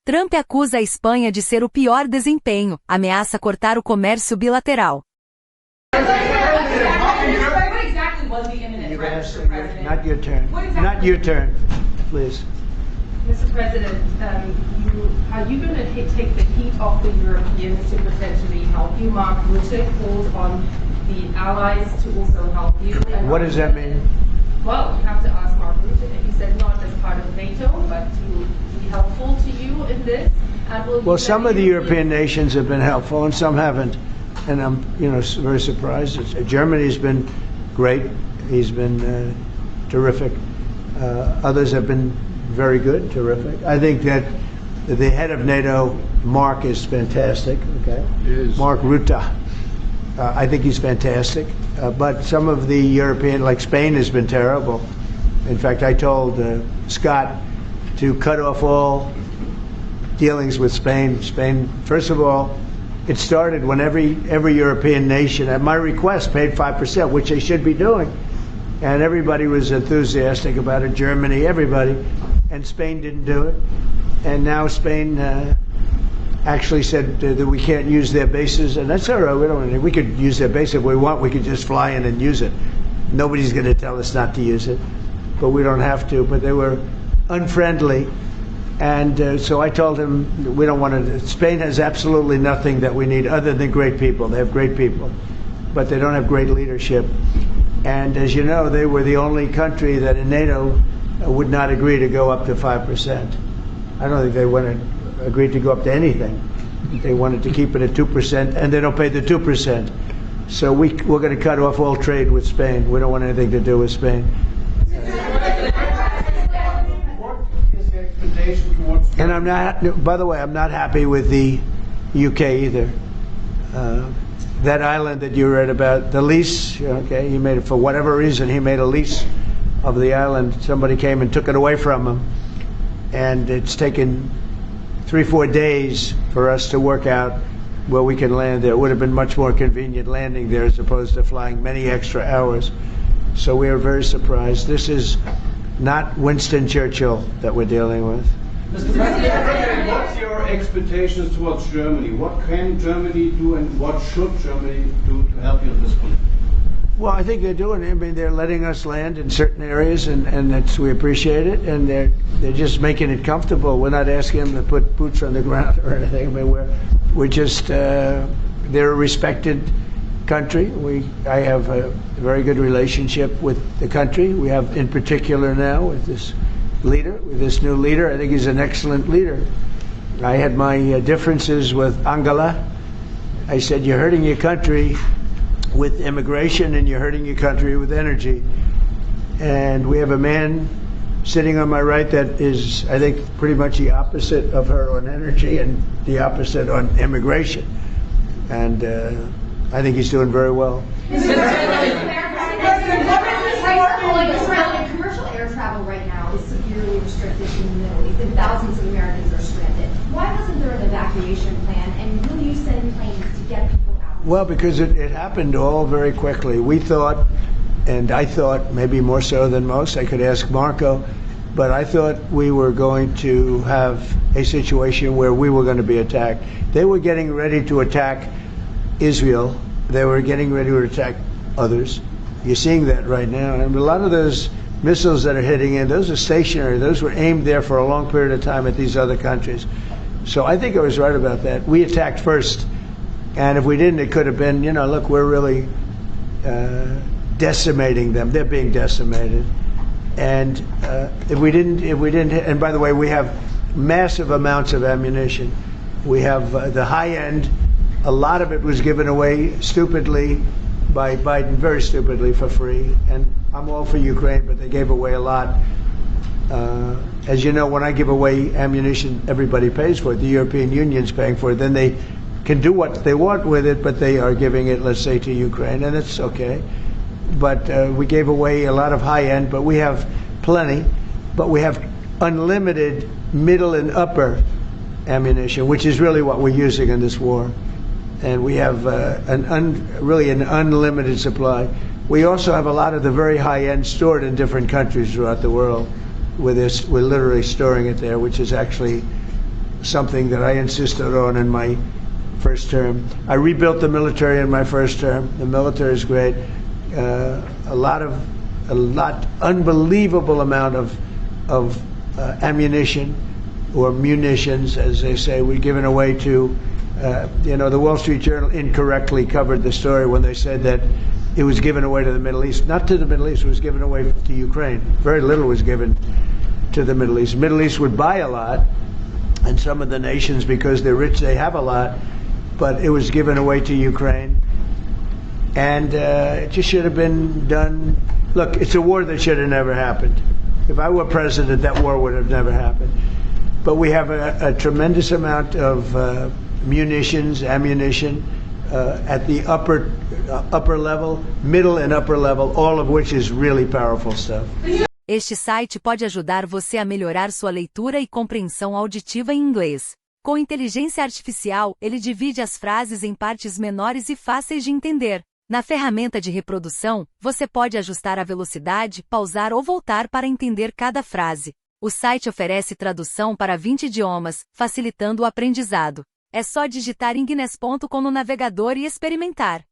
Trump acusa a Espanha de ser o pior desempenho, ameaça cortar o comércio bilateral. Not your turn. Not your turn, please. Mr. President, are you going to take the heat off the Europeans to potentially help you? Mark Rutte called on the allies to also help you. What does that mean? Well, you have to ask Mark Rutte. He said not as part of NATO, but to be helpful to you in this. Well, some of the European nations have been helpful and some haven't. And I'm, very surprised. Germany's been great. He's been terrific. Others have been very good, terrific. I think that the head of NATO, Mark, is fantastic. Okay, Mark Rutte. I think he's fantastic. But some of the European, like Spain, has been terrible. In fact, I told Scott to cut off all dealings with Spain. Spain, first of all, it started when every European nation, at my request, paid 5%, which they should be doing. And everybody was enthusiastic about it, Germany, everybody. And Spain didn't do it. And now Spain actually said that we can't use their bases. And that's all right. We could use their base if we want. We could just fly in and use it. Nobody's going to tell us not to use it. But we don't have to. But they were unfriendly. And so I told him we don't want to. Spain has absolutely nothing that we need other than great people. They have great people. But they don't have great leadership. And as you know, they were the only country that in NATO would not agree to go up to 5%. I don't think they agreed to go up to anything. They wanted to keep it at 2%, and they don't pay the 2%. So we're going to cut off all trade with Spain. We don't want anything to do with Spain. And I'm not, by the way, I'm not happy with the UK either. That island that you read about, the lease, okay, he made it for whatever reason, he made a lease of the island. Somebody came and took it away from him. And it's taken 3-4 days for us to work out where we can land there. It would have been much more convenient landing there as opposed to flying many extra hours. So we are very surprised. This is not Winston Churchill that we're dealing with. Mr. President, what's your expectations towards Germany? What can Germany do and what should Germany do to help you at this point? Well, I think they're doing it. I mean, they're letting us land in certain areas, and we appreciate it. And they're just making it comfortable. We're not asking them to put boots on the ground or anything. I mean, we're just they're a respected country. I have a very good relationship with the country. We have, in particular, now with this leader, with this new leader. I think he's an excellent leader. I had my differences with Angela. I said, "You're hurting your country with immigration, and you're hurting your country with energy." And we have a man sitting on my right that is, I think, pretty much the opposite of her on energy and the opposite on immigration. And I think he's doing very well. Commercial air travel right now is severely restricted in the Middle East, and thousands of Americans are stranded. Why wasn't there an evacuation plan, and will you send planes to get people out? Well, because it happened all very quickly. We thought, and I thought maybe more so than most, I could ask Marco, but I thought we were going to have a situation where we were going to be attacked. They were getting ready to attack Israel. They were getting ready to attack others. You're seeing that right now. And a lot of those missiles that are hitting in, those are stationary. Those were aimed there for a long period of time at these other countries. So I think I was right about that. We attacked first. And if we didn't, it could have been, look, we're really decimating them. They're being decimated. And if we didn't, and by the way, we have massive amounts of ammunition. We have the high end. A lot of it was given away stupidly by Biden, very stupidly, for free. And I'm all for Ukraine, but they gave away a lot. As you know, when I give away ammunition, everybody pays for it. The European Union's paying for it. Then they can do what they want with it, but they are giving it, let's say, to Ukraine, and it's okay. But we gave away a lot of high-end, but we have plenty. But we have unlimited middle and upper ammunition, which is really what we're using in this war. And we have really an unlimited supply. We also have a lot of the very high-end stored in different countries throughout the world. We're literally storing it there, which is actually something that I insisted on in my first term. I rebuilt the military in my first term. The military is great. Unbelievable amount of ammunition, or munitions, as they say, we're given away to. The Wall Street Journal incorrectly covered the story when they said that it was given away to the Middle East. Not to the Middle East, it was given away to Ukraine. Very little was given to the Middle East. The Middle East would buy a lot, and some of the nations, because they're rich, they have a lot, but it was given away to Ukraine. And it just should have been done. Look, it's a war that should have never happened. If I were president, that war would have never happened. But we have a tremendous amount of munitions, ammunition, at the upper level, middle and upper level, all of which is really powerful stuff. Este site pode ajudar você a melhorar sua leitura e compreensão auditiva em inglês. Com inteligência artificial, ele divide as frases em partes menores e fáceis de entender. Na ferramenta de reprodução, você pode ajustar a velocidade, pausar ou voltar para entender cada frase. O site oferece tradução para 20 idiomas, facilitando o aprendizado. É só digitar inglês.com no navegador e experimentar.